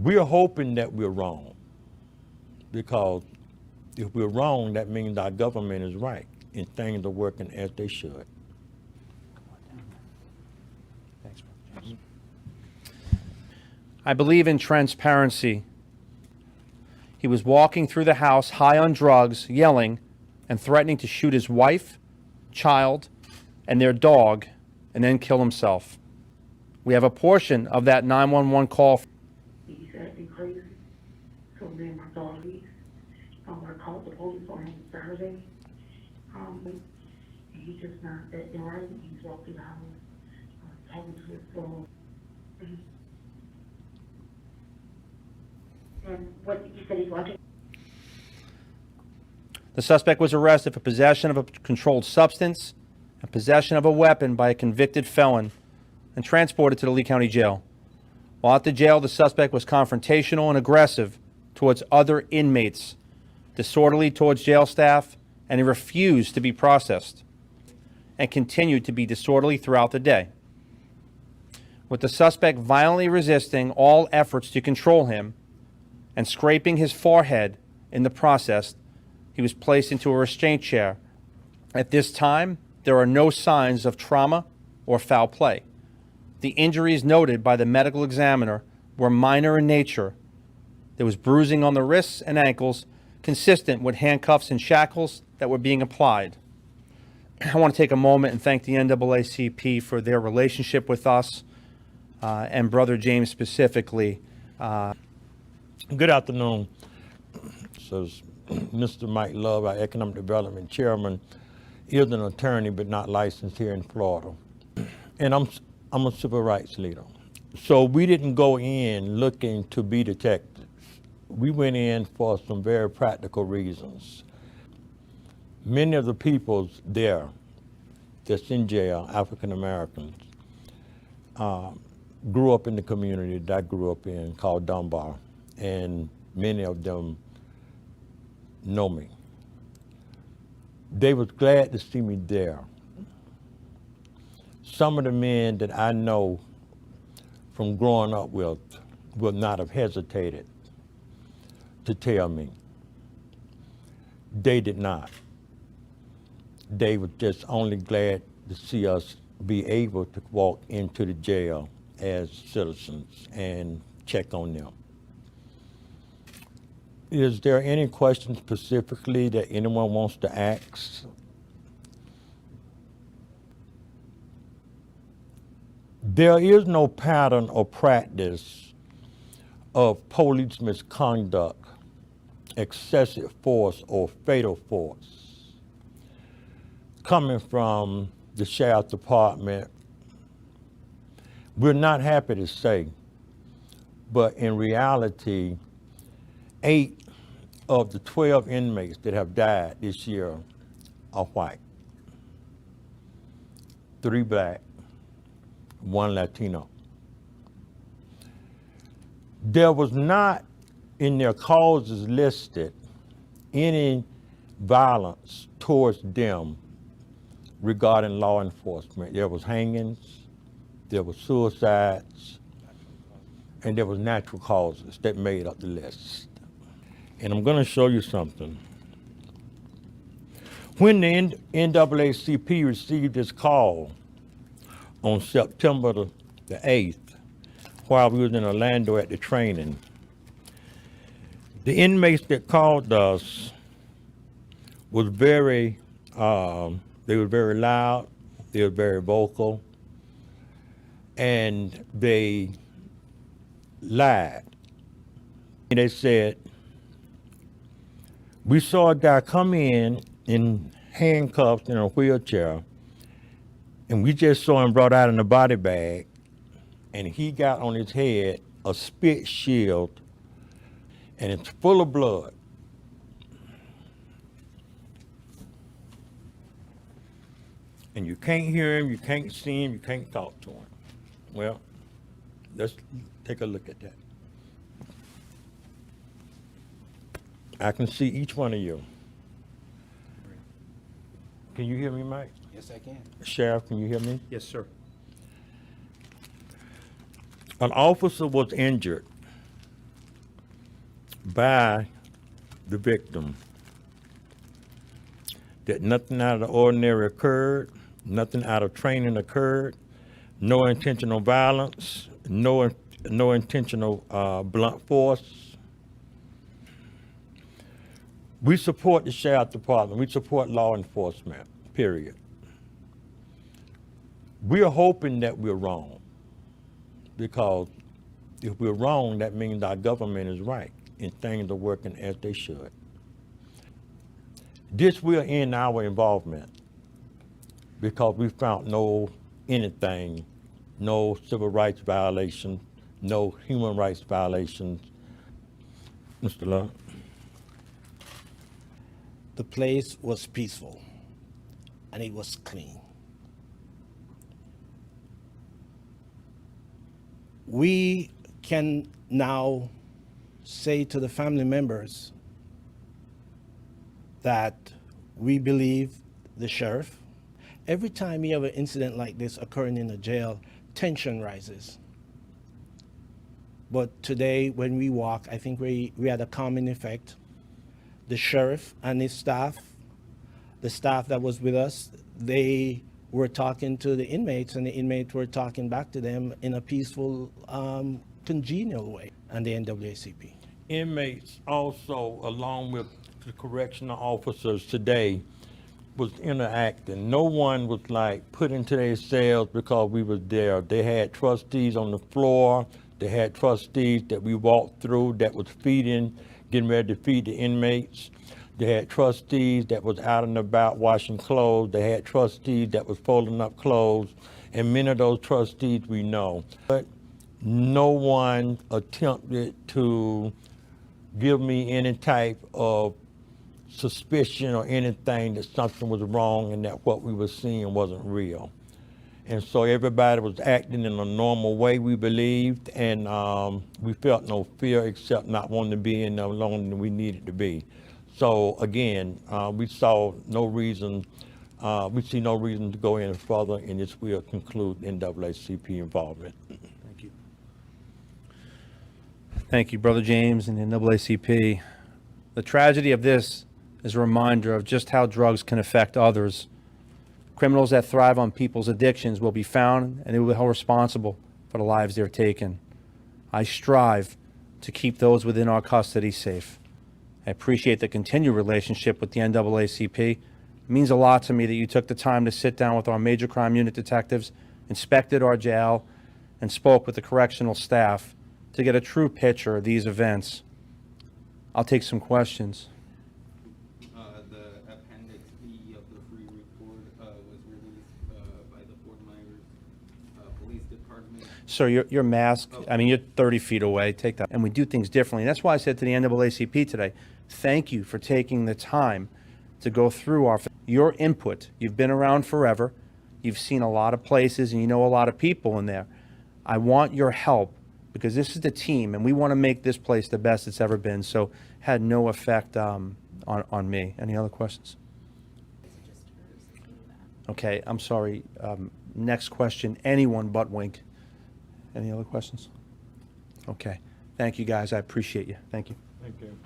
We're hoping that we're wrong, because if we're wrong, that means our government is right and things are working as they should. Thanks, Brother James. I believe in transparency. He was walking through the house high on drugs, yelling and threatening to shoot his wife, child, and their dog, and then kill himself. We have a portion of that 911 call. He's acting crazy. So then my daughter leaves. I called the police on him Saturday. He's just not acting right. He's walked through the house, talking to his dog. And what you said he's watching? The suspect was arrested for possession of a controlled substance and possession of a weapon by a convicted felon and transported to the Lee County Jail. While at the jail, the suspect was confrontational and aggressive towards other inmates, disorderly towards jail staff, and he refused to be processed and continued to be disorderly throughout the day. With the suspect violently resisting all efforts to control him and scraping his forehead in the process, he was placed into a restraint chair. At this time, there are no signs of trauma or foul play. The injuries noted by the medical examiner were minor in nature. There was bruising on the wrists and ankles, consistent with handcuffs and shackles that were being applied. I want to take a moment and thank the NAACP for their relationship with us, and Brother James specifically. Good afternoon. So Mr. Mike Love, our Economic Development Chairman, is an attorney but not licensed here in Florida. And I'm a civil rights leader. So we didn't go in looking to be detectives. We went in for some very practical reasons. Many of the people there that's in jail, African Americans, grew up in the community that I grew up in called Dunbar, and many of them know me. They was glad to see me there. Some of the men that I know from growing up with would not have hesitated to tell me. They did not. They were just only glad to see us be able to walk into the jail as citizens and check on them. Is there any question specifically that anyone wants to ask? There is no pattern or practice of police misconduct, excessive force, or fatal force coming from the Sheriff's Department. We're not happy to say, but in reality, 8 of the 12 inmates that have died this year are white. 3 black, 1 Latino. There was not in their causes listed any violence towards them regarding law enforcement. There was hangings, there was suicides, and there was natural causes that made up the list. And I'm going to show you something. When the NAACP received this call on September the 8th, while we was in Orlando at the training, the inmates that called us was very, they were very loud, they were very vocal, and they lied. And they said, we saw a guy come in handcuffs in a wheelchair, and we just saw him brought out in a body bag, and he got on his head a spit shield, and it's full of blood. And you can't hear him, you can't see him, you can't talk to him. Well, let's take a look at that. I can see each one of you. Can you hear me, Mike? Yes, I can. Sheriff, can you hear me? Yes, sir. An officer was injured by the victim. That nothing out of the ordinary occurred, nothing out of training occurred, no intentional violence, no intentional blunt force. We support the sheriff department. We support law enforcement, period. We are hoping that we're wrong, because if we're wrong, that means our government is right and things are working as they should. This will end our involvement because we found no anything, no civil rights violations, no human rights violations. Mr. Love? The place was peaceful and it was clean. We can now say to the family members that we believe the sheriff. Every time you have an incident like this occurring in a jail, tension rises. But today, when we walk, I think we had a calming effect. The sheriff and his staff, the staff that was with us, they were talking to the inmates, and the inmates were talking back to them in a peaceful, congenial way, and the NAACP. Inmates also, along with the correctional officers today, was interacting. No one was like put into their cells because we was there. They had trustees on the floor. They had trustees that we walked through that was feeding, getting ready to feed the inmates. They had trustees that was out and about washing clothes. They had trustees that was folding up clothes. And many of those trustees we know. But no one attempted to give me any type of suspicion or anything that something was wrong and that what we were seeing wasn't real. And so everybody was acting in a normal way, we believed, and we felt no fear except not wanting to be in there longer than we needed to be. So again, we saw no reason, we see no reason to go any further, and this will conclude NAACP involvement. Thank you. Thank you, Brother James and the NAACP. The tragedy of this is a reminder of just how drugs can affect others. Criminals that thrive on people's addictions will be found, and they will be held responsible for the lives they're taken. I strive to keep those within our custody safe. I appreciate the continued relationship with the NAACP. It means a lot to me that you took the time to sit down with our major crime unit detectives, inspected our jail, and spoke with the correctional staff to get a true picture of these events. I'll take some questions. The Appendix E of the free report was released by the Fort Myers Police Department. Sir, your mask, I mean, you're 30 feet away. Take that. And we do things differently. That's why I said to the NAACP today, thank you for taking the time to go through your input. You've been around forever. You've seen a lot of places, and you know a lot of people in there. I want your help because this is the team, and we want to make this place the best it's ever been. So had no effect on me. Any other questions? Okay, I'm sorry. Next question, anyone but Wink. Any other questions? Okay. Thank you, guys. I appreciate you. Thank you. Thank you.